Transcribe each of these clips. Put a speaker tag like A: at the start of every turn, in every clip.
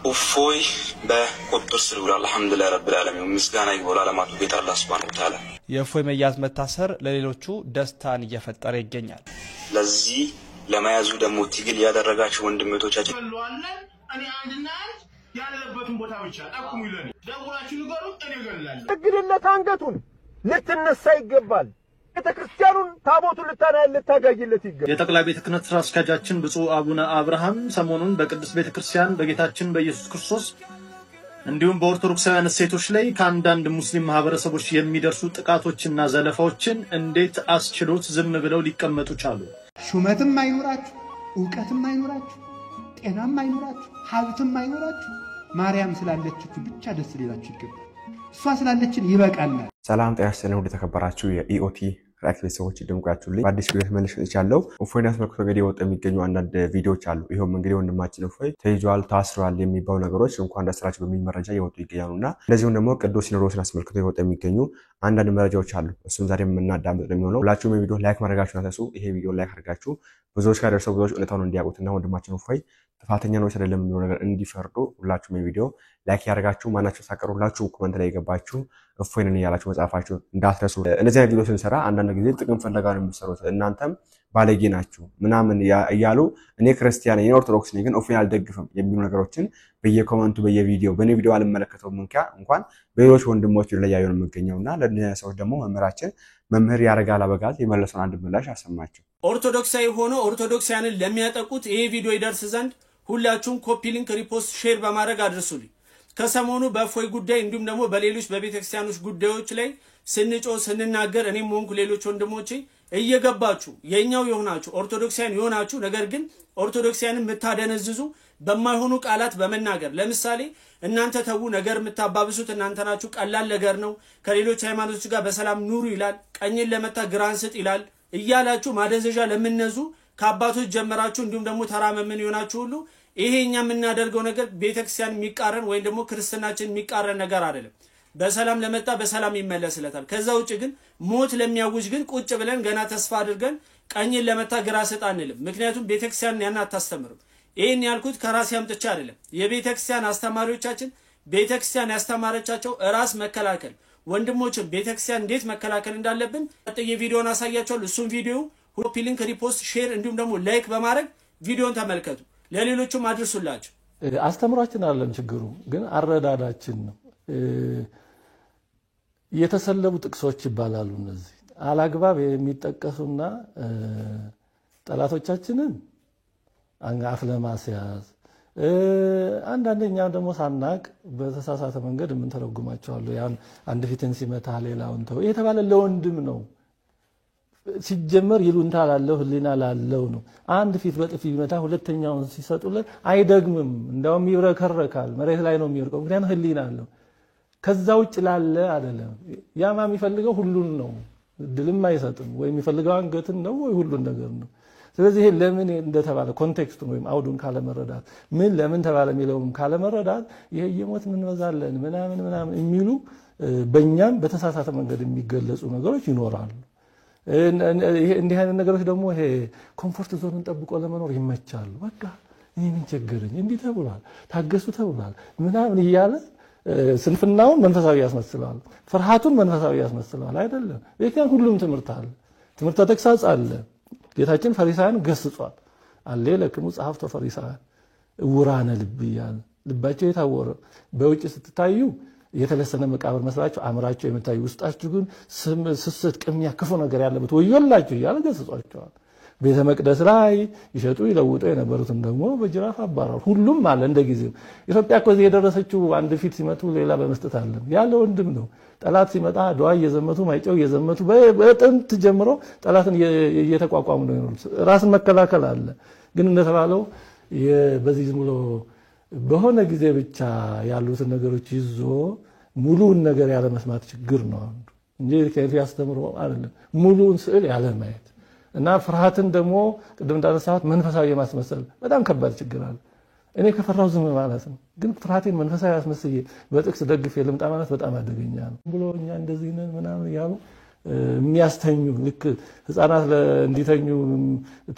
A: እፎይ በቁጥጥር ስር ውሏል። አልሐምዱሊላህ ረብል ዓለሚን ምስጋና ይግባው ለዓለማቱ ጌታ አላህ ሱብሓነሁ ወተዓላ።
B: የእፎይ መያዝ መታሰር ለሌሎቹ ደስታን እየፈጠረ ይገኛል።
A: ለዚህ ለማያዙ ደግሞ ትግል ያደረጋችሁ ወንድሞቻችን
C: እኔ አንድና ያለበትን ቦታ ብቻ ጠቁሙ ይለኔ ደውላችሁ ንገሩ እኔ እገላለሁ።
D: ትግልነት አንገቱን ልትነሳ ይገባል። ቤተክርስቲያኑን ታቦቱን ልታጋይለት ይገባል።
E: የጠቅላይ ቤተ ክህነት ስራ አስኪያጃችን ብፁዕ አቡነ አብርሃም ሰሞኑን በቅድስት ቤተክርስቲያን በጌታችን በኢየሱስ ክርስቶስ እንዲሁም በኦርቶዶክሳውያን ሴቶች ላይ ከአንዳንድ ሙስሊም ማህበረሰቦች የሚደርሱ ጥቃቶችና ዘለፋዎችን እንዴት አስችሎት ዝም ብለው ሊቀመጡ ቻሉ?
F: ሹመትም አይኖራችሁ፣ ዕውቀትም አይኖራችሁ፣ ጤናም አይኖራችሁ፣ ሀብትም አይኖራችሁ፣ ማርያም ስላለችችሁ ብቻ ደስ ሊላችሁ ይገባል። እሷ ስላለችን ይበቃልናል።
G: ሰላም ጤና ይስጥልኝ ወደ ተከበራችሁ የኢኦቲ ሪአክቲቭ ሰዎች እንደምቃችሁልኝ በአዲስ ቪዲዮ ተመልሼቻለሁ። እፎይን አስመልክቶ እንግዲህ ወጥ የሚገኙ አንዳንድ ቪዲዮዎች አሉ። ይሄም እንግዲህ ወንድማችን እፎይ ተይዟል፣ ታስሯል የሚባሉ ነገሮች እንኳን ደስ አላችሁ በሚል መረጃ እየወጡ ይገኛሉና እንደዚሁም ደግሞ ቅዱስ ሲኖዶስን አስመልክቶ ወጥ የሚገኙ አንዳንድ መረጃዎች አሉ። እሱን ዛሬ የምናዳምጥ ነው የሚሆነው። ሁላችሁም የቪዲዮ ላይክ ማድረጋችሁን አትርሱ። ይሄ ቪዲዮ ላይክ አድርጋችሁ ብዙዎች ጋር ደርሰው ብዙዎች እውነታውን እንዲያውቁትና ወንድማችን እፎይ ጥፋተኛ ነው አይደለም የሚለው ነገር እንዲፈርዱ ሁላችሁም የቪዲዮ ላይክ ያደርጋችሁ ማናችሁ ሳቀሩላችሁ ኮሜንት ላይ ገባችሁ እፎይን እያላችሁ መጻፋችሁ እንዳትረሱ። እነዚህ ቪዲዮ ስንሰራ አንዳንድ ጊዜ ጥቅም ፈለጋ ነው የሚሰሩት። እናንተም ባለጌ ናችሁ ምናምን እያሉ እኔ ክርስቲያን ነኝ ኦርቶዶክስ ነኝ ግን እፎይን አልደግፍም የሚሉ ነገሮችን በየኮሜንቱ በየቪዲዮ በኔ ቪዲዮ አልመለከተው እንኳን በሌሎች ወንድሞች ላይ ያዩን የምገኘውና ለነዚህ ሰዎች ደግሞ መምህራችን መምህር ያረጋል አበጋዝ የመለሰውን አንድ ምላሽ አሰማችሁ።
H: ኦርቶዶክሳዊ ሆኖ ኦርቶዶክሳውያንን ለሚያጠቁት ይሄ ቪዲዮ ይደርስ ዘንድ ሁላችሁም ኮፒ ሊንክ ሪፖስት ሼር በማድረግ አድርሱልኝ። ከሰሞኑ በእፎይ ጉዳይ እንዲሁም ደግሞ በሌሎች በቤተክርስቲያኖች ጉዳዮች ላይ ስንናገር እኔም ሆንኩ ሌሎች ወንድሞቼ እየገባችሁ የኛው የሆናችሁ ኦርቶዶክሳውያን የሆናችሁ ነገር ግን ኦርቶዶክሳውያንን የምታደነዝዙ በማይሆኑ ቃላት በመናገር ለምሳሌ እናንተ ተው ነገር የምታባብሱት እናንተ ናችሁ፣ ቀላል ነገር ነው፣ ከሌሎች ሃይማኖቶች ጋር በሰላም ኑሩ ይላል፣ ቀኝን ለመታ ግራን ስጥ ይላል እያላችሁ ማደንዘዣ ለምነዙ ከአባቶች ጀመራችሁ እንዲሁም ደግሞ ተራመምን ይሆናችሁ ሁሉ ይሄኛ የምናደርገው ነገር ቤተክርስቲያን የሚቃረን ወይ ደግሞ ክርስትናችን የሚቃረን ነገር አይደለም። በሰላም ለመጣ በሰላም ይመለስለታል። ከዛ ውጪ ግን ሞት ለሚያውጅ ግን ቁጭ ብለን ገና ተስፋ አድርገን ቀኝን ለመታ ግራ ስጥ አንልም። ምክንያቱም ቤተክርስቲያን ያና አታስተምርም። ይሄን ያልኩት ከራስ ያምጥቻ አይደለም። የቤተክርስቲያን አስተማሪዎቻችን ቤተክርስቲያን ያስተማረቻቸው ራስ መከላከል ወንድሞችን ቤተክርስቲያን እንዴት መከላከል እንዳለብን አጥየ ቪዲዮን አሳያችኋለሁ። እሱን ቪዲዮ ኮፒ ሊንክ ሪፖስት ሼር እንዲሁም ደግሞ ላይክ በማድረግ ቪዲዮን ተመልከቱ፣ ለሌሎችም አድርሱላችሁ።
I: አስተምሯችን አይደለም ችግሩ ግን አረዳዳችን ነው። የተሰለቡ ጥቅሶች ይባላሉ። እነዚህ አላግባብ የሚጠቀሱና ጠላቶቻችንን አፍ ለማስያዝ አንዳንደኛ ደግሞ ሳናቅ በተሳሳተ መንገድ ምን ተረጉማቸው አሉ። ያን አንድ ፊትን ሲመታ ሌላውን ተው የተባለ ለወንድም ነው። ሲጀመር ይሉንታ ላለው ህሊና ላለው ነው። አንድ ፊት በጥፊ ይመታ ሁለተኛውን ሲሰጡለት አይደግምም፣ እንደውም ይብረከረካል፣ መሬት ላይ ነው የሚወርቀው። ምክንያቱም ህሊና አለው። ከዛ ውጭ ላለ አይደለም። ያማ የሚፈልገው ሁሉን ነው፣ ድልም አይሰጥም። ወይ የሚፈልገው አንገትን ነው ወይ ሁሉን ነገር ነው። ስለዚህ ለምን እንደተባለ ኮንቴክስቱን ወይም አውዱን ካለመረዳት ምን ለምን ተባለ የሚለውም ካለመረዳት ይሄ የሞት ምን ወዛለን ምናምን የሚሉ በእኛም በተሳሳተ መንገድ የሚገለጹ ነገሮች ይኖራሉ። እንዲህ አይነት ነገሮች ደግሞ ይሄ ኮምፎርት ዞንን ጠብቆ ለመኖር ይመቻሉ። በቃ እኔ ምን ቸገረኝ እንዲህ ተብሏል ታገሱ ተብሏል ምናምን እያለ ስንፍናውን መንፈሳዊ ያስመስላል፣ ፍርሃቱን መንፈሳዊ ያስመስላል። አይደለም። ይሄን ሁሉም ትምህርት አለ፣ ትምህርተ ተግሳጽ አለ። ጌታችን ፈሪሳውያን ገስጿል። አለ ለክሙ ጸሐፍቶ ፈሪሳውያን እውራነ ልብ ይላል። ልባቸው የታወረ በውጭ ስትታዩ የተለሰነ መቃብር መስላችሁ አምራችሁ የምታዩ ውስጣችሁ ግን ስስት ቅሚያ ክፉ ነገር ያለበት ወዮላችሁ እያለ ገስጿቸዋል። ቤተ መቅደስ ላይ ይሸጡ ይለውጡ የነበሩትን ደግሞ በጅራፍ አባራው። ሁሉም አለ እንደጊዜው። ኢትዮጵያ እኮ የደረሰችው አንድ ፊት ሲመቱ ሌላ በመስጠት አለ ያለ ወንድም ነው። ጠላት ሲመጣ ዱዓ እየዘመቱ ማይጨው እየዘመቱ በጥንት ጀምሮ ጠላትን እየተቋቋሙ ነው የሚኖሩት። ራስን መከላከል አለ። ግን እንደተባለው በዚህ ዝም ብሎ በሆነ ጊዜ ብቻ ያሉትን ነገሮች ይዞ ሙሉውን ነገር ያለ መስማት ችግር ነው እንጂ ከዚህ ያስተምሩ አይደለም። ሙሉውን ስዕል ያለ ማየት እና ፍርሃትን ደግሞ ቅድም እንዳነሳሁት መንፈሳዊ የማስመሰል በጣም ከባድ ችግር አለ። እኔ ከፈራው ዝም ማለት ነው። ግን ፍርሃቴን መንፈሳዊ አስመስዬ በጥቅስ ደግፌ ልምጣ ማለት በጣም አደገኛ ነው። ብሎኛ እንደዚህ ነን ምናምን ያሉ የሚያስተኙ ልክ ህፃናት እንዲተኙ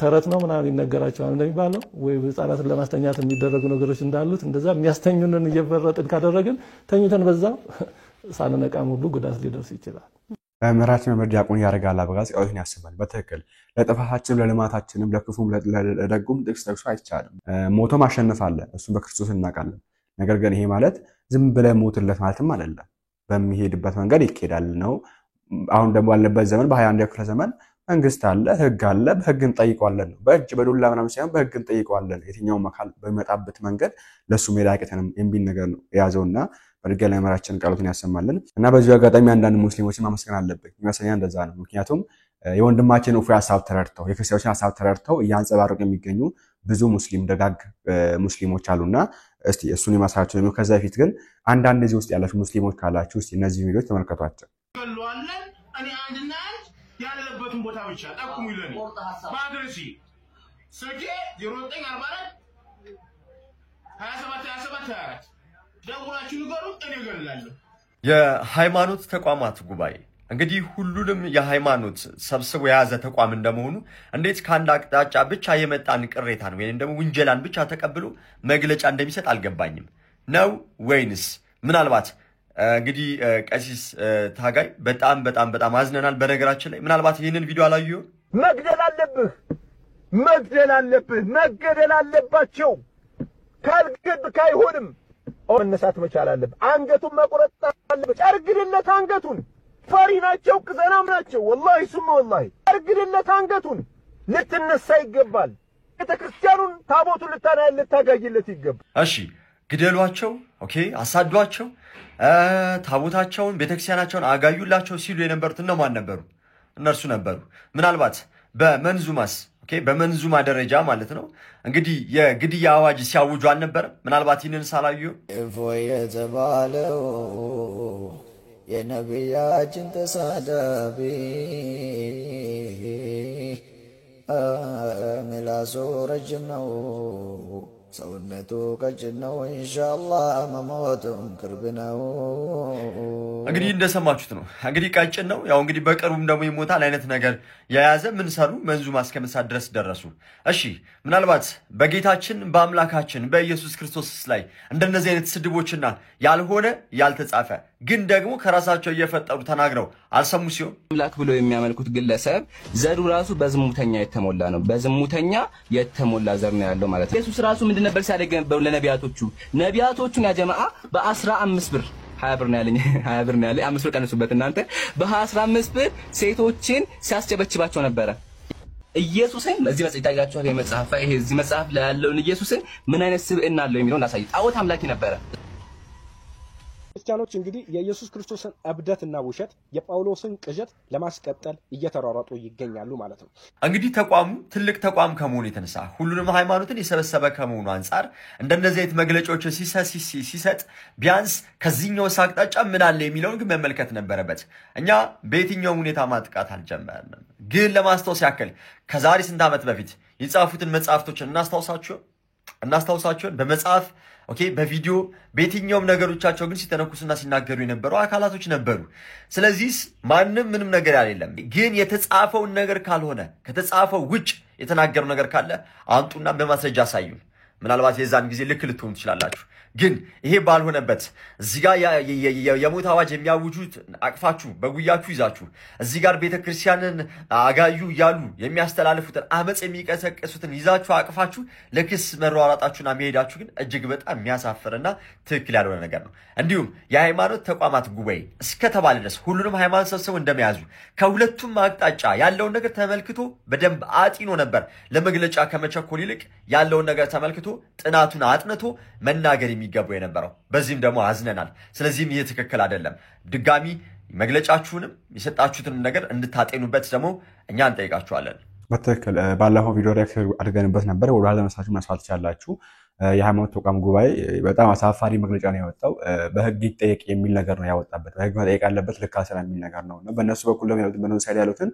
I: ተረት ነው ምናምን ይነገራቸዋል እንደሚባለው ወይ ህፃናትን ለማስተኛት የሚደረጉ ነገሮች እንዳሉት እንደዛ የሚያስተኙንን እየፈረጥን ካደረግን ተኝተን በዛው ሳንነቃም ሁሉ ጉዳት ሊደርስ ይችላል።
G: መምህራችን መምህር ዲያቆን ያረጋል አበጋዝ ቃሉን ያስባል። በትክክል ለጥፋታችንም ለልማታችንም ለክፉም ለደጉም ጥቅስ ጠቅሶ አይቻልም። ሞቶ ማሸነፍ አለ፣ እሱም በክርስቶስ እናውቃለን። ነገር ግን ይሄ ማለት ዝም ብለህ ሞትለት ማለትም አይደለም። በሚሄድበት መንገድ ይኬዳል ነው። አሁን ደግሞ ያለበት ዘመን በ21ኛው ክፍለ ዘመን መንግስት አለ፣ ህግ አለ፣ በህግ እንጠይቀዋለን ነው። በእጅ በዱላ ምናምን ሳይሆን በህግ እንጠይቀዋለን። የትኛውም አካል በሚመጣበት መንገድ ለሱ መላእክተንም የሚል ነገር ነው የያዘውና በድጋሚ መምህራችን ቃሉን ያሰማልን እና በዚህ አጋጣሚ አንዳንድ ሙስሊሞችን ማመስገን አለብኝ ይመስለኛል። እንደዛ ነው። ምክንያቱም የወንድማችን እፎይ ሐሳብ ተረድተው የክርስቲያኖችን ሐሳብ ተረድተው እያንጸባረቁ የሚገኙ ብዙ ሙስሊም ደጋግ ሙስሊሞች አሉና እስቲ እሱን ይማሳቸው ነው። ከዛ በፊት ግን አንዳንድ እዚህ ውስጥ ያላችሁ ሙስሊሞች ካላችሁ እስቲ እነዚህ ቪዲዮዎች ተመልከቷቸው።
C: ገለዋለን እኔ አንድና አንድ ያለበትን ቦታ ብቻ ጠቁሙ ይለኝ ባድርሲ ስልኬ 0944 27 ደውላችሁ ንገሩ እኔ እገላለሁ።
J: የሃይማኖት ተቋማት ጉባኤ እንግዲህ ሁሉንም የሃይማኖት ሰብስቦ የያዘ ተቋም እንደመሆኑ እንዴት ከአንድ አቅጣጫ ብቻ የመጣን ቅሬታን ወይንም ደግሞ ውንጀላን ብቻ ተቀብሎ መግለጫ እንደሚሰጥ አልገባኝም ነው ወይንስ ምናልባት እንግዲህ ቀሲስ ታጋይ በጣም አዝነናል። በነገራችን ላይ ምናልባት ይሄንን ቪዲዮ አላዩ
D: መግደል አለባቸው ካልገድክ አይሆንም። መነሳት መቻል አለብህ። አንገቱን መቁረጥ አለብህ። ጨርግድለት አንገቱን። ፈሪ ናቸው፣ ቅዘናም ናቸው። ወላሂ ሱም ወላሂ ጨርግድለት አንገቱን። ልትነሳ ይገባል። ቤተክርስቲያኑን ታቦቱን ልታጋይለት ይገባል።
J: እሺ ግደሏቸው፣ ኦኬ አሳዷቸው፣ ታቦታቸውን ቤተክርስቲያናቸውን አጋዩላቸው ሲሉ የነበሩት እነማን ነበሩ? እነርሱ ነበሩ። ምናልባት በመንዙማስ ኦኬ በመንዙማ ደረጃ ማለት ነው እንግዲህ የግድያ አዋጅ ሲያውጁ አልነበረም? ምናልባት ይህንን ሳላዩ
K: እፎይ የተባለው የነቢያችን ተሳዳቢ ምላሱ ረጅም ነው ሰውነቱ ቀጭን ነው ኢንሻአላህ መሞቱም ቅርብ ነው።
J: እንግዲህ እንደሰማችሁት ነው። እንግዲህ ቀጭን ነው ያው እንግዲህ በቅርቡም ደግሞ ይሞታል አይነት ነገር የያዘ ምን ሰሩ መንዙማ እስከመሳት ድረስ ደረሱ። እሺ ምናልባት በጌታችን በአምላካችን በኢየሱስ ክርስቶስ ላይ እንደነዚህ አይነት ስድቦችና ያልሆነ ያልተጻፈ ግን ደግሞ ከራሳቸው እየፈጠሩ ተናግረው አልሰሙ ሲሆን
L: አምላክ ብሎ የሚያመልኩት ግለሰብ ዘሩ ራሱ በዝሙተኛ የተሞላ ነው። በዝሙተኛ የተሞላ ዘር ነው ያለው ማለት ነው። ኢየሱስ ራሱ ምንድን ነበር ሲያደርግ ነበር ለነቢያቶቹን ያ ጀማዓ በ15 ብር 20 ብር ነው ያለኝ 20 ብር ነው ያለኝ 5 ብር ቀንሱበት እናንተ በ15 ብር ሴቶችን ሲያስጨበጭባቸው ነበር። ኢየሱስን እዚህ መጽሐፍ ታጋጫው የመጽሐፍ ይሄ እዚህ መጽሐፍ ላይ ያለውን ኢየሱስን ምን አይነት ስብዕና አለው የሚለውን ላሳይ። ጣዖት አምላኪ ነበር።
M: ክርስቲያኖች እንግዲህ የኢየሱስ ክርስቶስን እብደትና ውሸት የጳውሎስን ቅዠት ለማስቀጠል እየተሯሯጡ ይገኛሉ ማለት ነው።
J: እንግዲህ ተቋሙ ትልቅ ተቋም ከመሆኑ የተነሳ ሁሉንም ሃይማኖትን የሰበሰበ ከመሆኑ አንፃር እንደነዚህ አይነት መግለጫዎች ሲሰጥ ቢያንስ ከዚህኛው አቅጣጫ ምን አለ የሚለውን ግን መመልከት ነበረበት። እኛ በየትኛው ሁኔታ ማጥቃት አልጀመርንም። ግን ለማስታወስ ያክል ከዛሬ ስንት ዓመት በፊት የጻፉትን መጽሐፍቶችን እናስታውሳቸውን በመጽሐፍ ኦኬ በቪዲዮ በየትኛውም ነገሮቻቸው ግን ሲተነኩስና ሲናገሩ የነበሩ አካላቶች ነበሩ። ስለዚህ ማንም ምንም ነገር አይደለም። ግን የተጻፈውን ነገር ካልሆነ ከተጻፈው ውጭ የተናገሩ ነገር ካለ አምጡና በማስረጃ አሳዩን። ምናልባት የዛን ጊዜ ልክ ልትሆኑ ትችላላችሁ። ግን ይሄ ባልሆነበት እዚህ ጋር የሞት አዋጅ የሚያውጁት አቅፋችሁ በጉያችሁ ይዛችሁ እዚህ ጋር ቤተክርስቲያንን አጋዩ ያሉ የሚያስተላልፉትን አመጽ የሚቀሰቅሱትን ይዛችሁ አቅፋችሁ ለክስ መሯሯጣችሁና መሄዳችሁ ግን እጅግ በጣም የሚያሳፍርና ትክክል ያልሆነ ነገር ነው። እንዲሁም የሃይማኖት ተቋማት ጉባኤ እስከተባለ ድረስ ሁሉንም ሃይማኖት ሰብስበው እንደሚያዙ ከሁለቱም አቅጣጫ ያለውን ነገር ተመልክቶ በደንብ አጢኖ ነበር ለመግለጫ ከመቸኮል ይልቅ ያለውን ነገር ተመልክቶ ጥናቱን አጥንቶ መናገር የሚገባው የነበረው። በዚህም ደግሞ አዝነናል። ስለዚህም ይህ ትክክል አይደለም። ድጋሚ መግለጫችሁንም የሰጣችሁትን ነገር እንድታጤኑበት ደግሞ እኛ እንጠይቃችኋለን።
G: በትክክል ባለፈው ቪዲዮ ላይ አድርገንበት ነበር። ወደ ለመሳችሁ መስዋዕት ይቻላችሁ። የሃይማኖት ተቋም ጉባኤ በጣም አሳፋሪ መግለጫ ነው ያወጣው። በህግ ይጠየቅ የሚል ነገር ነው ያወጣበት። በህግ መጠየቅ ያለበት ልክ አሰራ የሚል ነገር ነው። በእነሱ በኩል ደግሞ ያሉት በነሱ ሳይድ ያሉትን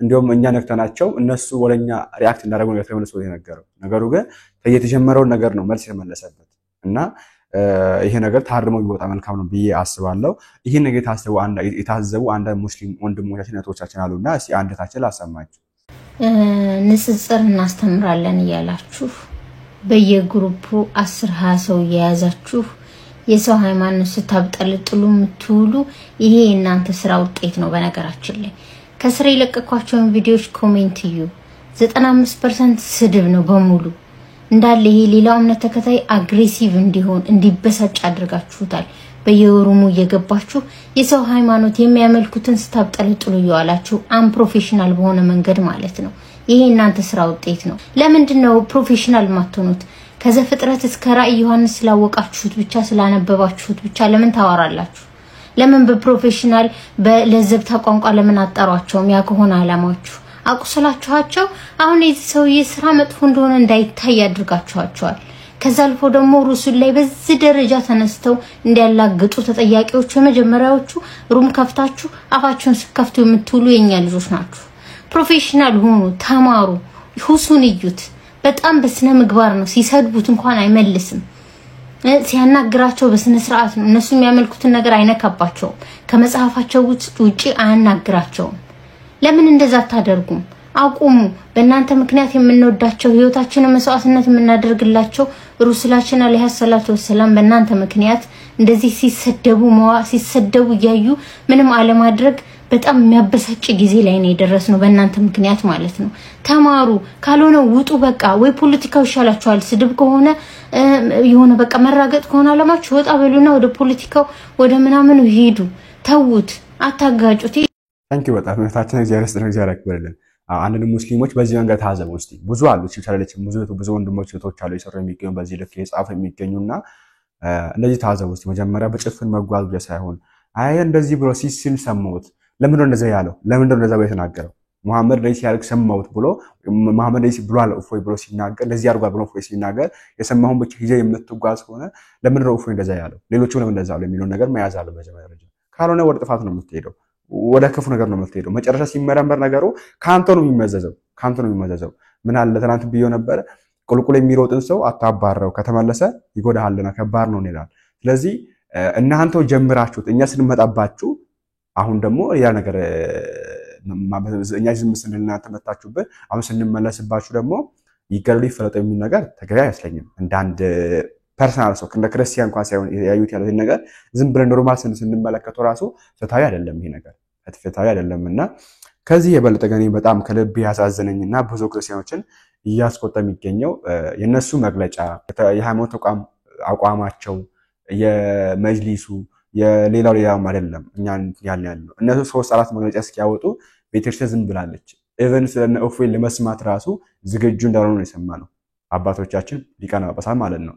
G: እንዲሁም እኛ ነክተናቸው እነሱ ወደኛ ሪአክት እንዳደረጉ ነው የተመለሰው የነገረው። ነገሩ ግን የተጀመረውን ነገር ነው መልስ የመለሰበት። እና ይሄ ነገር ታርሞ ቢወጣ መልካም ነው ብዬ አስባለሁ። ይሄን ነገር የታዘቡ አንድ ሙስሊም ወንድሞቻችን እህቶቻችን አሉና እስቲ አንደታችን ላሰማችሁ።
N: ንጽጽር እናስተምራለን እያላችሁ በየግሩፑ 10-20 ሰው እየያዛችሁ የሰው ሃይማኖት ስታብጠልጥሉ የምትውሉ ይሄ እናንተ ስራ ውጤት ነው። በነገራችን ላይ ከስራ የለቀኳቸውን ቪዲዮዎች ኮሜንት እዩ 95% ስድብ ነው በሙሉ እንዳለ። ይሄ ሌላው እምነት ተከታይ አግሬሲቭ እንዲሆን እንዲበሳጭ አድርጋችሁታል። በየሩሙ እየገባችሁ የሰው ሃይማኖት የሚያመልኩትን ስታብጠልጥሉ ይዋላችሁ አንፕሮፌሽናል በሆነ መንገድ ማለት ነው። ይሄ እናንተ ስራ ውጤት ነው። ለምንድነው ፕሮፌሽናል ማትሆኑት? ከዘፍጥረት እስከ ራእይ ዮሐንስ ስላወቃችሁት ብቻ ስላነበባችሁት ብቻ ለምን ታወራላችሁ? ለምን በፕሮፌሽናል በለዘብታ ቋንቋ ለምን አጣሯቸው? ያ ከሆነ አላማችሁ አቁስላችኋቸው አሁን የዚህ ሰውዬ ስራ መጥፎ እንደሆነ እንዳይታይ አድርጋችኋቸዋል። ከዛ አልፎ ደግሞ ሩሱል ላይ በዚህ ደረጃ ተነስተው እንዲያላግጡ ተጠያቂዎቹ የመጀመሪያዎቹ ሩም ከፍታችሁ አፋችሁን ስከፍቱ የምትውሉ የኛ ልጆች ናችሁ። ፕሮፌሽናል ሁኑ፣ ተማሩ፣ ሁሱን እዩት። በጣም በስነ ምግባር ነው። ሲሰድቡት እንኳን አይመልስም። ሲያናግራቸው በስነ ስርዓት ነው። እነሱ የሚያመልኩትን ነገር አይነካባቸውም። ከመጽሐፋቸው ውጪ አያናግራቸውም። ለምን እንደዛ ታደርጉም? አቁሙ። በእናንተ ምክንያት የምንወዳቸው ህይወታችንን መስዋዕትነት የምናደርግላቸው ሩሱላችን አለይሂ ሰላቱ ወሰለም በእናንተ ምክንያት እንደዚህ ሲሰደቡ ያዩ ምንም አለማድረግ በጣም የሚያበሳጭ ጊዜ ላይ ነው የደረስነው በእናንተ ምክንያት ማለት ነው። ተማሩ፣ ካልሆነ ውጡ። በቃ ወይ ፖለቲካው ይሻላችኋል። ስድብ ከሆነ የሆነ በቃ መራገጥ ከሆነ አለማችሁ ወጣ በሉና ወደ ፖለቲካው ወደ ምናምኑ ሄዱ። ተውት፣ አታጋጩት።
G: ታንኪ በጣም መታችን እግዚአብሔር ያክብርልን። አንድ ሙስሊሞች በዚህ መንገድ ታዘቡ። እስቲ ብዙ አሉ ሲቻለች ብዙ ወንድሞች እህቶች አሉ ይሰሩ የሚገኙ በዚህ ልክ የጻፈ የሚገኙና እንደዚህ ታዘቡ። እስቲ መጀመሪያ በጭፍን መጓዝ ብቻ ሳይሆን አይ እንደዚህ ብሎ ሲል ሰማሁት። ለምንድነው እንደዛ ያለው? ለምንድነው እንደዛ የተናገረው? መሐመድ ላይ ሲያልቅ ሰማሁት ብሎ መሐመድ ላይ ብሏል እፎይ ብሎ ሲናገር እንደዚህ አድርጓል ብሎ እፎይ ሲናገር የሰማሁን ብቻ ይዘህ የምትጓዝ ሆነ ለምንድነው እፎይ እንደዛ ያለው? ሌሎቹ ለምን እንደዛ አሉ የሚለው ነገር መያዝ አለ በመጀመሪያ ደረጃ። ካልሆነ ወደ ጥፋት ነው የምትሄደው፣ ወደ ክፉ ነገር ነው የምትሄደው። መጨረሻ ሲመረመር ነገሩ ካንተ ነው የሚመዘዘው። ምን አለ ትናንት ብዬ ነበር፣ ቁልቁል የሚሮጥን ሰው አታባረው፣ ከተመለሰ ይጎዳሃልና ከባድ ነው ይላል። ስለዚህ እናንተው ጀምራችሁት እኛ ስንመጣባችሁ አሁን ደግሞ ያ ነገር እኛ ዝም ስንል እናንተ መጣችሁበት አሁን ስንመለስባችሁ ደግሞ ይገርሉ ይፈለጥ የሚል ነገር ተገቢ አይመስለኝም። እንደ አንድ ፐርሰናል ሰው እንደ ክርስቲያን እንኳን ሳይሆን ያዩት ያለው ነገር ዝም ብለን ኖርማል ስንመለከተው ራሱ ፍትሃዊ አይደለም። ይሄ ነገር ፍትሃዊ አይደለምና ከዚህ የበለጠ ገኔ በጣም ከልብ ያሳዘነኝና ብዙ ክርስቲያኖችን እያስቆጣ የሚገኘው የነሱ መግለጫ የሃይማኖት አቋማቸው የመጅሊሱ የሌላው አይደለም። እኛን ያለው እነሱ 3-4 መግለጫ እስኪያወጡ ቤተክርስቲያን ዝም ብላለች። ኢቨን ስለነ እፎይ ለመስማት ራሱ ዝግጁ እንዳልሆኑ ነው የሰማነው አባቶቻችን ሊቃነ ጳጳሳት ማለት ነው።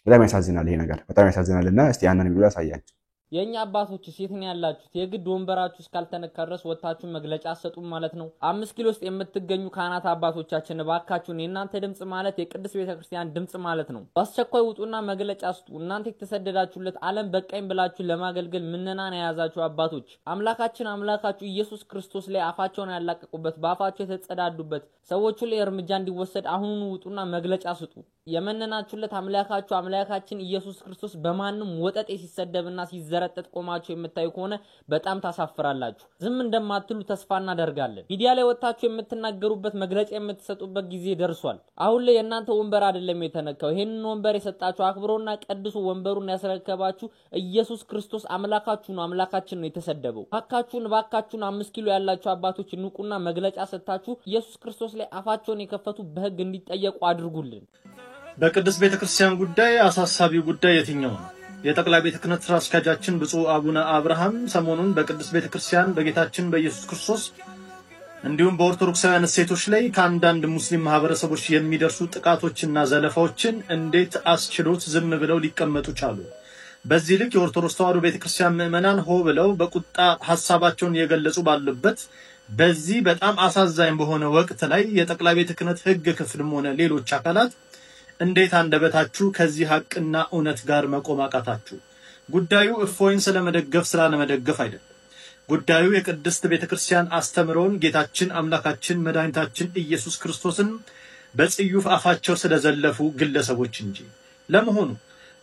G: በጣም ያሳዝናል ይሄ ነገር በጣም ያሳዝናልና እስቲ ያንን ቪዲዮ ያሳያችሁ።
O: የኛ አባቶች ሴት ነው ያላችሁት የግድ ወንበራችሁ እስካልተነካረስ ወጣችሁ መግለጫ አሰጡም ማለት ነው። 5 ኪሎ ውስጥ የምትገኙ ካህናት አባቶቻችን ባካችሁን የእናንተ ድምጽ ማለት የቅዱስ ቤተክርስቲያን ድምጽ ማለት ነው። በአስቸኳይ ውጡና መግለጫ አስጡ። እናንተ የተሰደዳችሁለት ዓለም በቃኝ ብላችሁ ለማገልገል ምንናን የያዛችሁ አባቶች አምላካችሁ ኢየሱስ ክርስቶስ ላይ አፋቸውን ያላቀቁበት ባፋቸው የተጸዳዱበት ሰዎቹ ላይ እርምጃ እንዲወሰድ አሁኑኑ ውጡና መግለጫ ስጡ። የመነናችሁለት አምላካችን ኢየሱስ ክርስቶስ በማንም ወጠጤ ሲሰደብና ሲዘረጠጥ ቆማችሁ የምታዩ ከሆነ በጣም ታሳፍራላችሁ። ዝም እንደማትሉ ተስፋ እናደርጋለን። ሚዲያ ላይ ወጣችሁ የምትናገሩበት መግለጫ የምትሰጡበት ጊዜ ደርሷል። አሁን ላይ የእናንተ ወንበር አይደለም የተነካው። ይሄንን ወንበር የሰጣችሁ አክብሮና ቀድሱ ወንበሩን ያስረከባችሁ ኢየሱስ ክርስቶስ አምላካችሁ ነው። አምላካችን ነው የተሰደበው። ባካችሁን 5 ኪሎ ያላችሁ አባቶች ንቁና መግለጫ ሰጣችሁ ኢየሱስ ክርስቶስ ላይ አፋቸውን የከፈቱ በህግ እንዲጠየቁ አድርጉልን።
E: በቅዱስ ቤተክርስቲያን ጉዳይ አሳሳቢው ጉዳይ የትኛው ነው? የጠቅላይ ቤተ ክህነት ስራ አስኪያጃችን ብፁዕ አቡነ አብርሃም ሰሞኑን በቅዱስ ቤተክርስቲያን በጌታችን በኢየሱስ ክርስቶስ እንዲሁም በኦርቶዶክሳውያን ሴቶች ላይ ከአንዳንድ ሙስሊም ማህበረሰቦች የሚደርሱ ጥቃቶችና ዘለፋዎችን እንዴት አስችሎት ዝም ብለው ሊቀመጡ ቻሉ? በዚህ ልክ የኦርቶዶክስ ተዋሕዶ ቤተክርስቲያን ምዕመናን ሆ ብለው በቁጣ ሐሳባቸውን የገለጹ ባሉበት በዚህ በጣም አሳዛኝ በሆነ ወቅት ላይ የጠቅላይ ቤተ ክህነት ህግ ክፍልም ሆነ ሌሎች አካላት እንዴት አንደበታችሁ ከዚህ ሐቅና እውነት ጋር መቆም አቃታችሁ? ጉዳዩ እፎይን ስለመደገፍ ስላለመደገፍ አይደለም። ጉዳዩ የቅድስት ቤተክርስቲያን አስተምሮን ጌታችን አምላካችን መድኃኒታችን ኢየሱስ ክርስቶስን በጽዩፍ አፋቸው ስለዘለፉ ግለሰቦች እንጂ። ለመሆኑ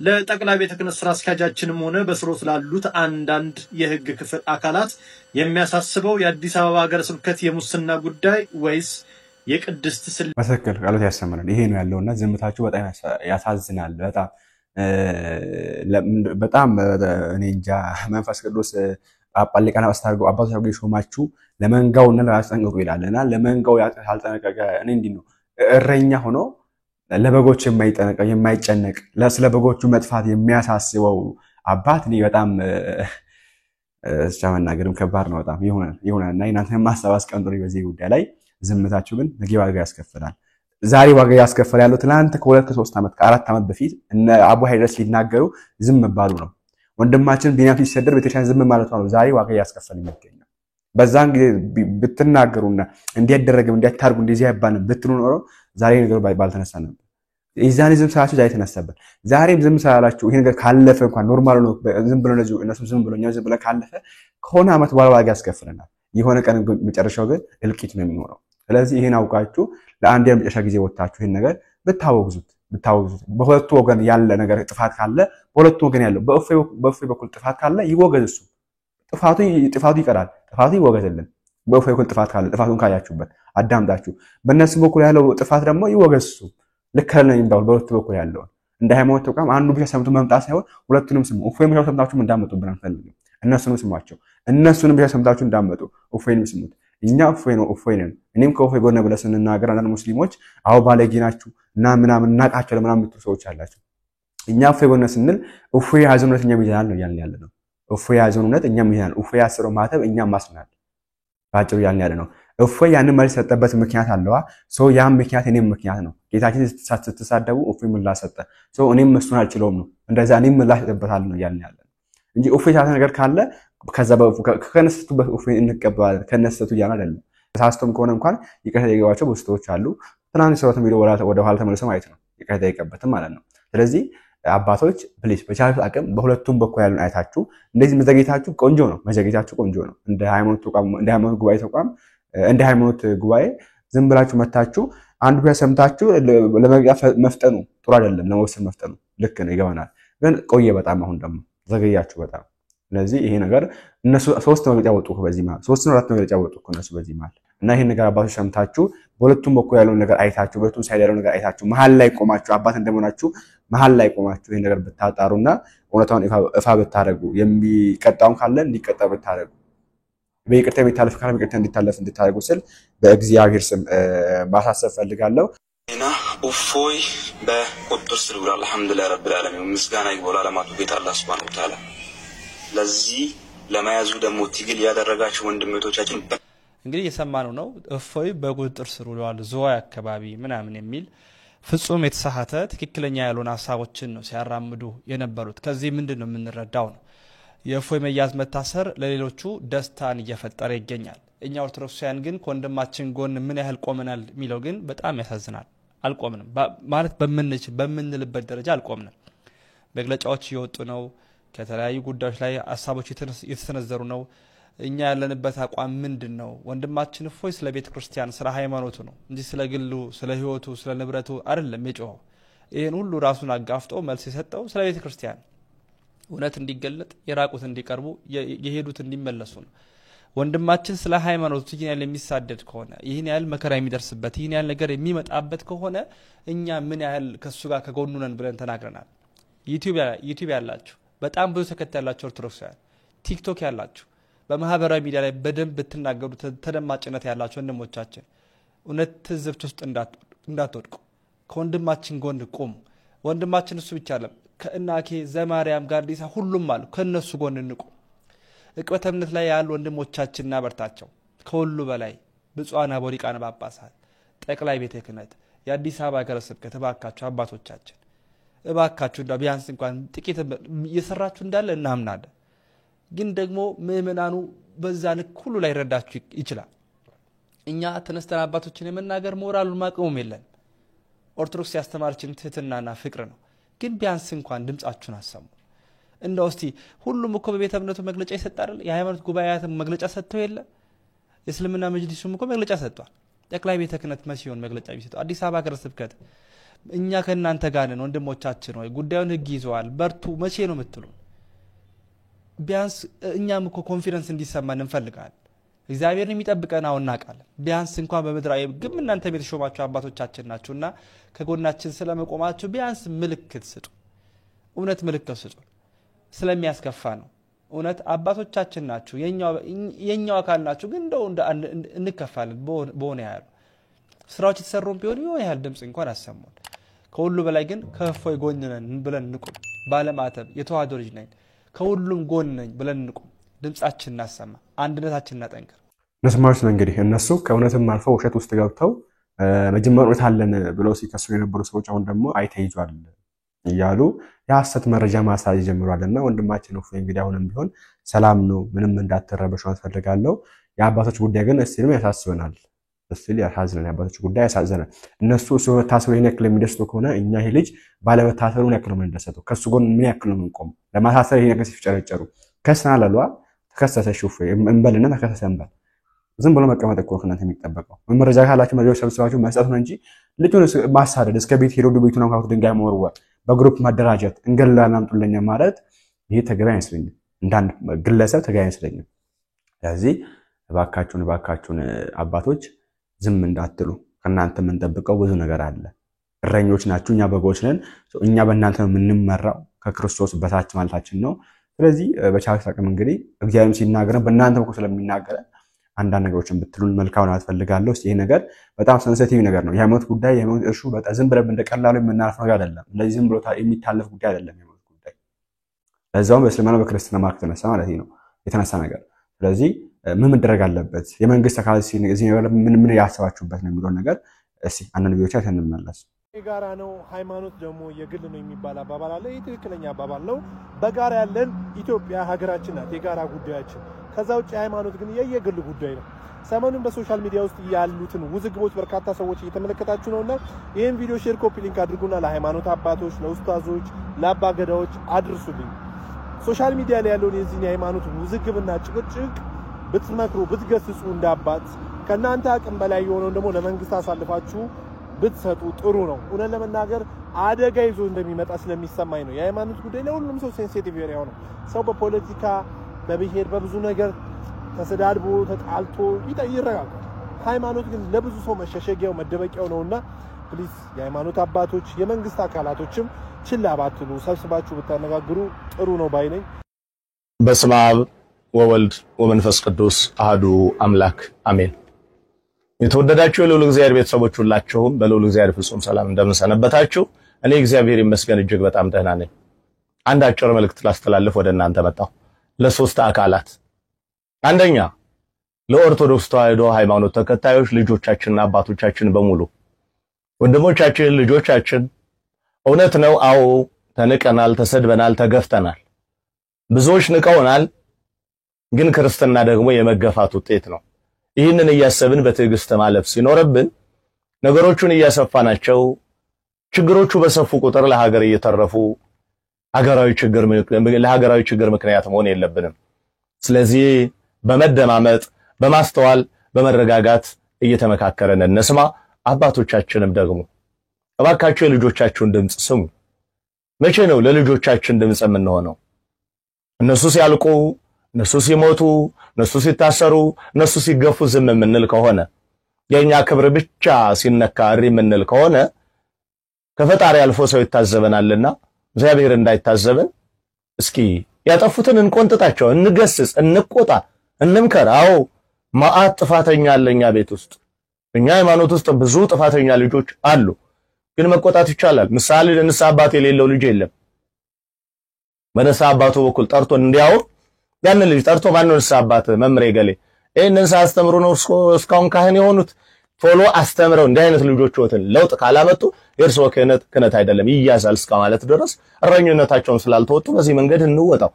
E: ለጠቅላይ ቤተ ክህነት ስራ አስኪያጃችንም ሆነ በስሮት ላሉት አንዳንድ የህግ ክፍል አካላት የሚያሳስበው የአዲስ አበባ ሀገረ ስብከት የሙስና ጉዳይ ወይስ የቅድስት ስላሴ?
G: መሰከር ቃሎት ያሰማናል። ይሄ ነው ያለውና ዝምታችሁ በጣም ያሳዝናል። በጣም እኔ እንጃ መንፈስ ቅዱስ ጳጳሊቃና አስተርጎ አባቶች አርጎ ሾማችሁ ለመንጋውና ለአስጠንቀቁ ይላልና ለመንጋው ያልጠነቀቀ እኔ እንዲህ ነው እረኛ ሆኖ ለበጎች የማይጨነቅ ለስለ በጎቹ መጥፋት የሚያሳስበው አባት እኔ በጣም መናገርም ከባድ ነው። በጣም ይሆናልና እናንተ ማስተዋል አስቀምጡኝ በዚህ ጉዳይ ላይ። ዝምታችሁ ግን ነገ ዋጋ ያስከፍላል። ዛሬ ዋጋ ያስከፍል ያለው ትናንት ከ2 ከ3 ዓመት ከ4 ዓመት በፊት እነ አቡ ሀይደስ ሊናገሩ ዝም መባሉ ነው። ወንድማችን ቢኒያም ሲሰደር ቤተክርስቲያን ዝም ማለቷ ነው ዛሬ ዋጋ ያስከፍል የሚገኘው። በዛን ጊዜ ብትናገሩና እንዲያደረግም እንዲያታርጉ እንደዚህ አይባልም ብትሉ ኖሮ ዛሬ ነገር ባልተነሳ ነበር። የዛኔ ዝም ስላችሁ ዛሬ ተነሳበት። ዛሬም ዝም ስላላችሁ ይሄ ነገር ካለፈ እንኳን ኖርማል ነው ዝም ብሎ ነው እነሱም ዝም ብሎ እኛም ዝም ብሎ ካለፈ ከሆነ ዓመት በኋላ ዋጋ ያስከፍለናል። የሆነ ቀን መጨረሻው ግን እልቂት ነው የሚኖረው። ስለዚህ ይሄን አውቃችሁ ለአንድ የመጨረሻ ጊዜ ወጣችሁ ይሄን ነገር ብታወግዙት በሁለቱ ወገን ያለ ነገር ጥፋት ካለ በሁለቱ ወገን ያለው በእፎይ በኩል ጥፋት ካለ ይወገዝ። እሱ ጥፋቱ ይቀራል፣ ጥፋቱ ይወገዝልን። በእፎይ በኩል ጥፋት ካለ ጥፋቱን ካያችሁበት አዳምጣችሁ በእነሱ በኩል ያለው ጥፋት ደግሞ ይወገዝ። እሱ ልክ ነው የሚባለው በሁለቱ በኩል ያለው እንደ ሃይማኖት ተቋም አንዱ ብቻ ሰምቶ መምጣት ሳይሆን ሁለቱንም ስሙ። እፎይ ብቻ ሰምታችሁ እንዳመጡብን አንፈልግም። እነሱንም ስሟቸው። እነሱንም ብቻ ሰምታችሁ እንዳመጡ እፎይንም ስሙት። እኛ እፎይ ነን። እኔም ከእፎይ ጎን ብለን ስንናገር አንዳንድ ሙስሊሞች አዎ ባለጌ ናችሁ እና ምናምን እናቃቸው ለምናምን የምትሉ ሰዎች አላችሁ። እኛ እፎይ ጎን ስንል እፎይ የያዘውን እውነት እኛም ይዘናል ነው እያልን ያለ ነው። እፎይ የያዘውን እውነት እኛም ይዘናል። እፎይ ያሰረው ማተብ እኛም ማስናል ባጭሩ እያልን ያለ ነው። እፎይ ያንን መልስ ሰጠበት ምክንያት አለዋ። ሰው ያም ምክንያት እኔም ምክንያት ነው። ጌታችን ስትሳደቡ እፎይ ምላሽ ሰጠ። ሰው እኔም መስቱን አልችለውም ነው እንደዛ እኔም ምላሽ ሰጠበታል ነው እያልን ያለ እንጂ እፎይ ያሰረ ነገር ካለ ከዛ ከነስተቱ በእፎይ እንቀበላለን ከነስተቱ እያልን አይደለም። ተሳስቶም ከሆነ እንኳን ይቅርታ የገባቸው በስተቶች አሉ። ትናንት ሰውት የሚለው ወደ ኋላ ተመልሶ ማየት ነው ይቅርታ ይቀበልም ማለት ነው። ስለዚህ አባቶች ፕሊዝ በቻሉት አቅም በሁለቱም በኩል ያሉን አይታችሁ እንደዚህ መዘግየታችሁ ቆንጆ ነው። መዘግየታችሁ ቆንጆ ነው። እንደ ሃይማኖት ጉባኤ ተቋም እንደ ሃይማኖት ጉባኤ ዝም ብላችሁ መታችሁ አንዱ ብቻ ሰምታችሁ ለመግቢያ መፍጠኑ ጥሩ አይደለም። ለመወሰን መፍጠኑ ልክ ነው ይገባናል። ግን ቆየ በጣም አሁን ደግሞ ዘገያችሁ በጣም። ስለዚህ ይሄ ነገር እነሱ 3 መግለጫ ወጡ በዚህ ማለት 3 ነው 4 መግለጫ ወጡ እነሱ በዚህ ማለት እና ይሄን ነገር አባቶች ሰምታችሁ በሁለቱም በኩል ያለውን ነገር አይታችሁ በሁለቱም ሳይድ ያለውን ነገር አይታችሁ መሃል ላይ ቆማችሁ አባት እንደሆናችሁ መሃል ላይ ቆማችሁ ይሄን ነገር ብታጣሩና እውነታውን እፋ ብታረጉ የሚቀጣውን ካለ እንዲቀጣ ብታረጉ በይቅርታ የሚታለፍ ካለ በይቅርታ እንዲታለፍ ስል በእግዚአብሔር ስም ማሳሰብ ፈልጋለሁ።
A: እና እፎይ በቁጥር ስር ይውላል። አልሐምዱሊላህ ረብል ዓለሚን ምስጋና ይግባው ለዓለማቱ ጌታ አላህ ሱብሓነሁ ወተዓላ። ለዚህ ለማያዙ ደግሞ ትግል ያደረጋችሁ ወንድሞቻችን
B: እንግዲህ የሰማነው ነው። እፎይ በቁጥጥር ስር ውሏል ዝዋይ አካባቢ ምናምን የሚል ፍጹም የተሳሳተ ትክክለኛ ያልሆነ ሐሳቦችን ነው ሲያራምዱ የነበሩት። ከዚህ ምንድነው የምንረዳው ነው የእፎይ መያዝ መታሰር ለሌሎቹ ደስታን እየፈጠረ ይገኛል። እኛ ኦርቶዶክሳውያን ግን ከወንድማችን ጎን ምን ያህል ቆመናል የሚለው ግን በጣም ያሳዝናል። አልቆምንም ማለት በምንልበት ደረጃ አልቆምንም። መግለጫዎች እየወጡ ነው። ከተለያዩ ጉዳዮች ላይ ሐሳቦች የተሰነዘሩ ነው። እኛ ያለንበት አቋም ምንድነው? ወንድማችን እፎይ ስለ ቤተ ክርስቲያን ስለ ሃይማኖቱ ነው እንጂ ስለ ግሉ ስለ ህይወቱ ስለ ንብረቱ አይደለም የጮኸው። ይሄን ሁሉ ራሱን አጋፍጦ መልስ የሰጠው ስለ ቤተ ክርስቲያን እውነት እንዲገለጥ የራቁት እንዲቀርቡ የሄዱት እንዲመለሱ ነው። ወንድማችን ስለ ሃይማኖቱ ይህን ያህል የሚሳደድ ከሆነ ይህን ያህል መከራ የሚደርስበት ይህን ያህል ነገር የሚመጣበት ከሆነ እኛ ምን ያህል ከሱ ጋር ከጎኑ ነን ብለን ተናግረናል። ዩቲዩብ ያላችሁ በጣም ብዙ ተከታይ ያላችሁ ኦርቶዶክሳውያን ቲክቶክ ያላችሁ በማህበራዊ ሚዲያ ላይ በደንብ ብትናገሩ ተደማጭነት ያላችሁ ወንድሞቻችን እውነት ትዝብት ውስጥ እንዳትወድቁ ከወንድማችን ጎን ቁሙ። ወንድማችን እሱ ብቻ አይደለም ከእናኬ ዘማርያም ጋርዲሳ ሁሉም አሉ ከነሱ ጎን እንቁ። እቅበተ እምነት ላይ ያሉ ወንድሞቻችንና በርታቸው። ከሁሉ በላይ ብፁዓን አበው ሊቃነ ጳጳሳት ጠቅላይ ቤተ ክህነት የአዲስ አበባ ሀገረ ስብከት እባካችሁ አባቶቻችን እባካችሁ እንዳ ቢያንስ እንኳን ጥቂት እየሰራችሁ እንዳለ እናምናለን። ግን ደግሞ ምእመናኑ በዛ ልክ ሁሉ ላይ ረዳችሁ ይችላል። እኛ ተነስተን አባቶችን የመናገር ሞራሉን ማቆም የለን። ኦርቶዶክስ ያስተማረችን ትህትናና ፍቅር ነው። ግን ቢያንስ እንኳን ድምጻችሁን አሰሙ። እንደው እስቲ ሁሉም እኮ በቤተ እምነቱ መግለጫ ይሰጣል። የሃይማኖት ጉባኤያት መግለጫ ሰጥተው የለ እስልምና መጅሊሱም እኮ መግለጫ ሰጥቷል። ጠቅላይ ቤተ ክህነት መሲሆን መግለጫ ቢሰጡ አዲስ አበባ ሀገረ ስብከት እኛ ከእናንተ ጋር ነን ወንድሞቻችን ሆይ ጉዳዩን ህግ ይዘዋል በርቱ መቼ ነው የምትሉ ቢያንስ እኛም እኮ ኮንፊደንስ እንዲሰማን እንፈልጋለን እግዚአብሔርን የሚጠብቀን አሁን እናውቃለን ቢያንስ እንኳን በመድራዊ ግን እናንተ የተሾማችሁ አባቶቻችን ናችሁና ከጎናችን ስለመቆማችሁ ቢያንስ ምልክት ስጡ እውነት ምልክት ስጡ ስለሚያስከፋ ነው እውነት አባቶቻችን ናችሁ የኛው አካል ናችሁ ግን እንደው እንከፋለን በሆነ ያህል ስራዎች የተሰሩም ቢሆን ያህል ድምጽ እንኳን አሰሙን ከሁሉ በላይ ግን ከእፎይ ጎን ነን ብለን እንቁም ባለማተብ የተዋህዶ ልጅ ነን ከሁሉም ጎን ነን ብለን እንቁም ድምጻችን እናሰማ አንድነታችን እናጠንክር
G: ነስማርስ እንግዲህ እነሱ ከእውነትም አልፈው ውሸት ውስጥ ገብተው መጀመሪያ ታለን ብለው ሲከሱ የነበሩ ሰዎች አሁን ደግሞ አይተይዟል ይያሉ ያሰት መረጃ ማሳጅ ጀምሯልና ወንድማችን እፎይ እንግዲህ አሁንም ቢሆን ሰላም ነው ምንም እንዳትረበሹ አስፈልጋለሁ የአባቶች ጉዳይ ግን እስቲም ያሳስበናል እስቲ ያሳዝናል የአባቶች ጉዳይ ያሳዝናል እነሱ ሰው ታስበው ይነክል የሚደስቱ ከሆነ እኛ ይሄ ልጅ ባለመታሰሩ ነው ያክለው እንደሰጡ ከሱ ጎን ምን ያክለው እንቆም ለማሳሰር ይሄ ነገር ሲፍጨረጨሩ ከስናለሏ ተከሰሰ ሹፍ እንበልና ተከሰሰ እንበል ዝም ብሎ መቀመጥ እኮ ከእናንተ የሚጠበቀው መረጃ ካላችሁ መረጃ ሰብስባችሁ መስጠት ነው እንጂ ልጁን ማሳደድ እስከ ቤት ሄዶ ቤቱን አንኳኩቶ ድንጋይ መወርወር በግሩፕ ማደራጀት እንገላለን አምጡልኝ ማለት ይሄ ተገቢ አይመስለኝም እንዳንድ ግለሰብ ተገቢ አይመስለኝም ስለዚህ እባካችሁን አባቶች ዝም እንዳትሉ ከናንተ ምን ተጠብቀው ብዙ ነገር አለ እረኞች ናችሁ እኛ በጎች ነን እኛ በእናንተ የምንመራው ከክርስቶስ በታች ማለታችን ነው ስለዚህ በቻልክ አቅም እንግዲህ እግዚአብሔር ሲናገር በእናንተ በኩል ስለሚናገር አንዳንድ ነገሮችን ብትሉን መልካም ነው አትፈልጋለሁ ይሄ ነገር በጣም ሴንሲቲቭ ነገር ነው የሃይማኖት ጉዳይ የሃይማኖት እርሹ በጣም ዝም ብለን እንደቀላሉ የምናልፍ ነገር አይደለም እንደዚህ ዝም ብሎ የሚታለፍ ጉዳይ አይደለም የሃይማኖት ጉዳይ ለዛውም በእስልምና በክርስትና ማክ ተነሳ ማለት ነው የተነሳ ነገር ስለዚህ ምን መደረግ አለበት የመንግስት አካል እዚህ ነገር ምን ያሰባችሁበት ነው የሚለው ነገር እሺ አንዳንድ ቪዲዮዎች አይተን እንመለስ
D: የጋራ ነው ሃይማኖት ደግሞ የግል ነው የሚባል አባባል አለ የትክክለኛ አባባል ነው በጋራ ያለን ኢትዮጵያ ሀገራችን ናት የጋራ ጉዳያችን ከዛ ውጪ ሃይማኖት ግን የየግል ጉዳይ ነው ሰሞኑን በሶሻል ሚዲያ ውስጥ ያሉትን ውዝግቦች በርካታ ሰዎች እየተመለከታችሁ ነውና ይሄን ቪዲዮ ሼር ኮፒ ሊንክ አድርጉና ለሃይማኖት አባቶች ለኡስታዞች ለአባገዳዎች አድርሱልኝ ሶሻል ሚዲያ ላይ ያለውን የዚህ ሃይማኖት ውዝግብና ጭቅጭቅ ብትመክሩ ብትገስጹ እንዳባት ከናንተ አቅም በላይ የሆነው ደግሞ ለመንግስት አሳልፋችሁ ብትሰጡ ጥሩ ነው እውነት ለመናገር አደጋ ይዞ እንደሚመጣ ስለሚሰማኝ ነው የሃይማኖት ጉዳይ ለሁሉም ሰው ሴንሲቲቭ ኤሪያ ነው ሰው በፖለቲካ በብሔር በብዙ ነገር ተሰዳድቦ ተጣልቶ ይረጋጋል ሃይማኖት ግን ለብዙ ሰው መሸሸጊያው መደበቂያው ነውና ፕሊዝ የሃይማኖት አባቶች የመንግስት አካላቶችም ችላ ባትሉ ሰብስባችሁ ብታነጋግሩ ጥሩ ነው ባይ ነኝ
P: በስመ አብ ወወልድ ወመንፈስ ቅዱስ አሐዱ አምላክ አሜን የተወደዳችሁ የልዑል እግዚአብሔር ቤተሰቦች ሁላችሁም በልዑል እግዚአብሔር ፍጹም ሰላም እንደምን ሰነበታችሁ እኔ እግዚአብሔር ይመስገን እጅግ በጣም ደህና ነኝ አንድ አጭር መልእክት ላስተላልፍ ወደ እናንተ መጣሁ ለሶስት አካላት አንደኛ ለኦርቶዶክስ ተዋሕዶ ሃይማኖት ተከታዮች ልጆቻችንና አባቶቻችን በሙሉ ወንድሞቻችን ልጆቻችን እውነት ነው አዎ ተንቀናል ተሰድበናል ተገፍተናል ብዙዎች ንቀውናል ግን ክርስትና ደግሞ የመገፋት ውጤት ነው ይህንን እያሰብን በትዕግስት ማለፍ ሲኖርብን ነገሮቹን እያሰፋናቸው ችግሮቹ በሰፉ ቁጥር ለሀገር እየተረፉ ለሀገራዊ ችግር ምክንያት መሆን የለብንም ስለዚህ በመደማመጥ በማስተዋል በመረጋጋት እየተመካከረን እንስማ አባቶቻችንም ደግሞ እባካችሁ የልጆቻችሁን ድምጽ ስሙ መቼ ነው ለልጆቻችን ድምጽ የምንሆነው እነሱ ሲያልቁ እነሱ ሲሞቱ እነሱ ሲታሰሩ እነሱ ሲገፉ ዝም የምንል ከሆነ የኛ ክብር ብቻ ሲነካ እሪ የምንል ከሆነ ከፈጣሪ አልፎ ሰው ይታዘበናልና እግዚአብሔር እንዳይታዘበን እስኪ ያጠፉትን እንቆንጥጣቸው እንገስጽ እንቆጣ እንምከር አዎ ማአት ጥፋተኛ አለኛ ቤት ውስጥ እኛ ሃይማኖት ውስጥ ብዙ ጥፋተኛ ልጆች አሉ ግን መቆጣት ይቻላል ምሳሌ ለንስሐ አባት የሌለው ልጅ የለም በንስሐ አባቱ በኩል ጠርቶ እንዲያው ያን ልጅ ጠርቶ ማነው ንስሐ አባት መምሬ ገሌ ይሄንን ሳስተምሩ ነው እስካሁን ካህን የሆኑት ቶሎ አስተምረው እንዲህ አይነት ልጆች ወተን ለውጥ ካላመጡ የርሶ ክህነት አይደለም ይያዛል እስከ ማለት ድረስ እረኝነታቸውን ስላልተወጡ በዚህ መንገድ እንወጣው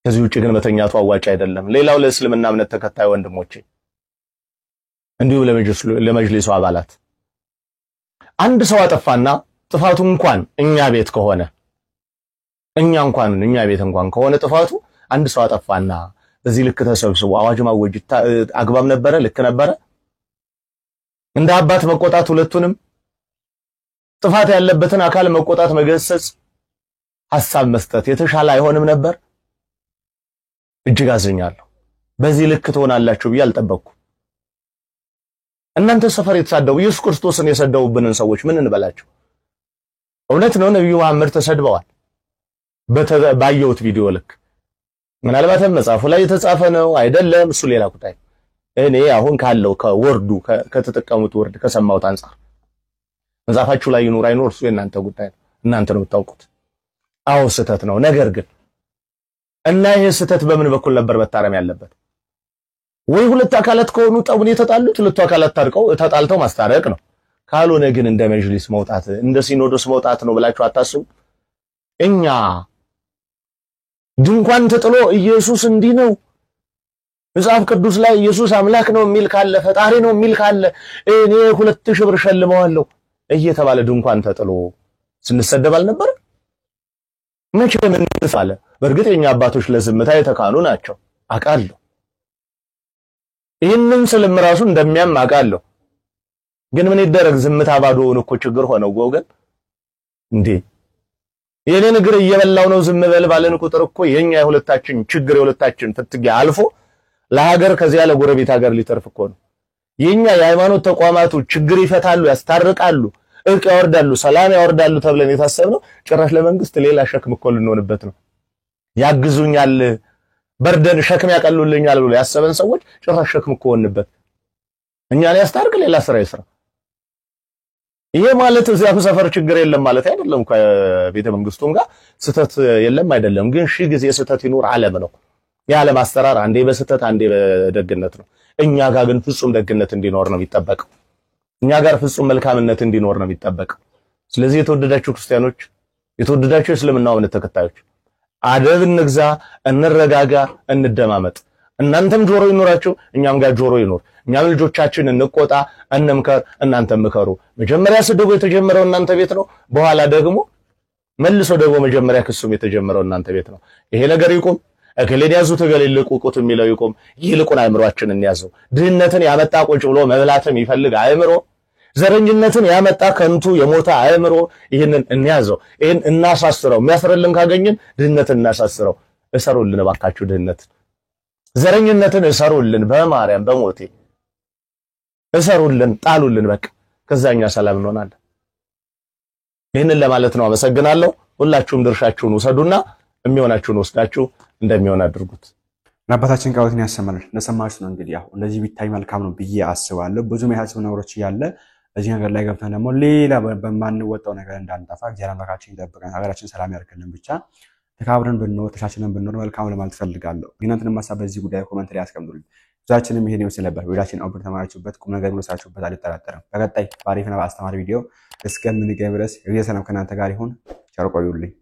P: ከዚህ ውጪ ግን መተኛቱ አዋጭ አይደለም ሌላው ለእስልምና እምነት ተከታይ ወንድሞቼ እንዲሁ ለመጅሊሱ አባላት አንድ ሰው አጠፋና ጥፋቱ እንኳን እኛ ቤት ከሆነ እኛ ቤት እንኳን ከሆነ ጥፋቱ አንድ ሰው አጠፋና በዚህ ልክ ተሰብስቦ አዋጅ ማወጅ አግባብ ነበረ ልክ ነበረ እንደ አባት መቆጣት ሁለቱንም ጥፋት ያለበትን አካል መቆጣት፣ መገሰጽ፣ ሐሳብ መስጠት የተሻለ አይሆንም ነበር? እጅግ አዝኛለሁ። በዚህ ልክ ትሆናላችሁ ብዬ አልጠበቅኩም። እናንተ ሰፈር የተሳደቡ ኢየሱስ ክርስቶስን የሰደቡብንን ሰዎች ምን እንበላቸው? እውነት ነው ነብዩ መሐመድ ተሰድበዋል። ባየሁት ቪዲዮ ልክ ምናልባትም መጽሐፉ ላይ የተጻፈ ነው አይደለም እሱ ሌላ ጉዳይ። እኔ አሁን ካለው ከወርዱ ከተጠቀሙት ወርድ ከሰማሁት አንፃር መጽሐፋችሁ ላይ ይኖር አይኖር እሱ የእናንተ ጉዳይ ነው፣ እናንተ ነው የምታውቁት። አዎ ስህተት ነው። ነገር ግን እና ይሄ ስህተት በምን በኩል ነበር መታረም ያለበት? ወይ ሁለት አካላት ከሆኑ ጠቡን የተጣሉት ሁለቱ አካላት ተጣልተው ማስታረቅ ነው። ካልሆነ ግን እንደ መጅሊስ መውጣት እንደ ሲኖዶስ መውጣት ነው ብላችሁ አታስቡ። እኛ ድንኳን ተጥሎ ኢየሱስ እንዲህ ነው መጽሐፍ ቅዱስ ላይ ኢየሱስ አምላክ ነው የሚል ካለ ፈጣሪ ነው የሚል ካለ እኔ 2000 ብር ሸልመዋለሁ እየተባለ ድንኳን ተጥሎ ስንሰደብ አልነበር? መቼ ምን ተሳለ? በእርግጥ የኛ አባቶች ለዝምታ የተካኑ ናቸው አውቃለሁ። ይህንን ስልም ራሱ እንደሚያም አውቃለሁ። ግን ምን ይደረግ ዝምታ ባዶውን እኮ ችግር ሆነው ወገን እንዴ የኔ ነገር እየበላው ነው ዝም በል ባለን ቁጥር እኮ የኛ የሁለታችን ችግር የሁለታችን ፍትጊያ አልፎ ለሀገር ከዚያ ለጎረቤት ሀገር ሊተርፍ እኮ ነው። የኛ የሃይማኖት ተቋማቱ ችግር ይፈታሉ፣ ያስታርቃሉ፣ እርቅ ያወርዳሉ፣ ሰላም ያወርዳሉ ተብለን የታሰብነው ጭራሽ ለመንግስት ሌላ ሸክም እኮ ልንሆንበት ነው። ያግዙኛል በርደን ሸክም ያቀሉልኛል ብሎ ያሰበን ሰዎች ጭራሽ ሸክም እኮ ሆንበት። እኛን ያስታርቅ ሌላ ስራ ይስራ። ይሄ ማለት እዚያ ሰፈር ችግር የለም ማለት አይደለም። ከቤተ መንግስቱም ጋር ስተት የለም አይደለም። ግን ሺህ ጊዜ ስተት ይኖር ዓለም ነው። የዓለም አሰራር አንዴ በስተት አንዴ በደግነት ነው። እኛ ጋር ግን ፍጹም ደግነት እንዲኖር ነው የሚጠበቀው። እኛ ጋር ፍጹም መልካምነት እንዲኖር ነው የሚጠበቀው። ስለዚህ የተወደዳችሁ ክርስቲያኖች፣ የተወደዳችሁ እስልምናው እምነት ተከታዮች አደብ እንግዛ፣ እንረጋጋ፣ እንደማመጥ። እናንተም ጆሮ ይኖራችሁ፣ እኛም ጋር ጆሮ ይኖር። እኛም ልጆቻችን እንቆጣ፣ እንምከር፣ እናንተም ምከሩ። መጀመሪያ ስድቡ የተጀመረው እናንተ ቤት ነው። በኋላ ደግሞ መልሶ ደግሞ መጀመሪያ ክሱም የተጀመረው እናንተ ቤት ነው። ይሄ ነገር ይቁም። እከሌን ያዙት እገሌን ልቁቁት የሚለው ይቁም። ይልቁን አእምሮአችንን እንያዘው። ድህነትን ያመጣ ቁጭ ብሎ መብላትን ይፈልግ አእምሮ፣ ዘረኝነትን ያመጣ ከንቱ የሞተ አእምሮ፣ ይህንን እንያዘው። ይህን እናሳስረው። የሚያስረልን ካገኘን ድህነትን እናሳስረው። እሰሩልን እባካችሁ ድህነትን፣ ዘረኝነትን እሰሩልን። በማርያም በሞቴ እሰሩልን፣ ጣሉልን። በቃ ከዛኛ ሰላም እንሆናለን። ይህንን ለማለት ነው። አመሰግናለሁ። ሁላችሁም ድርሻችሁን ውሰዱና የሚሆናችሁን ወስዳችሁ እንደሚሆን አድርጉት።
G: አባታችን ቃሎትን ያሰማልን። እንደሰማችሁ ነው እንግዲህ ያው እንደዚህ ቢታይ መልካም ነው ብዬ አስባለሁ። ብዙ የሚያሳስቡ ነገሮች እያለ እዚህ ነገር ላይ ገብተን ደግሞ ሌላ በማንወጣው ነገር እንዳንጠፋ እግዚአብሔር አምላካችን ይጠብቀን፣ ሀገራችን ሰላም ያርክልን። ብቻ ተካብረን ብንኖር ተቻችለን ብንኖር መልካም ለማለት ፈልጋለሁ። እናንተንም ሐሳብ በዚህ ጉዳይ ኮሜንት ላይ አስቀምጡልኝ። ዛችንም ይሄን ይመስል ነበር ቪዲዮአችን። አውብር ተማራችሁበት፣ ቁም ነገር ወስዳችሁበት አልጠራጠርም። በቀጣይ ባሪፍና በአስተማሪ ቪዲዮ እስከምንገናኝ ድረስ የሰላም ከእናንተ ጋር ይሁን። ቸር ቆዩልኝ።